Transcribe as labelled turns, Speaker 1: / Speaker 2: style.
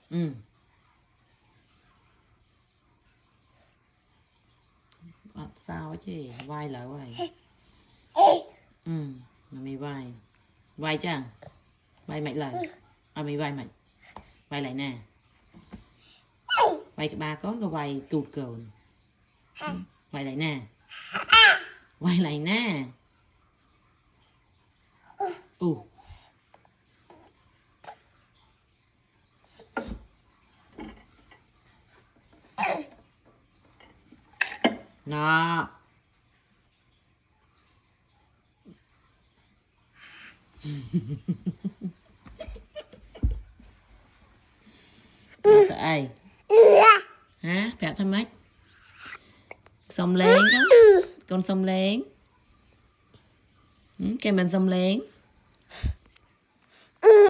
Speaker 1: Ừ. Sao chứ vai lại vai. Ừ. Mà mày vai. Vai chăng? Vai mạnh lại. Mày vai mạnh. Vai lại nè. Vai ba có cái vai cụt cồn. Vai lại nè. Vai lại nè. Nó. Tại ai? Hả? Phẹp thăm mách. Xông lên con. Con xông lên. Cái mình xông lên.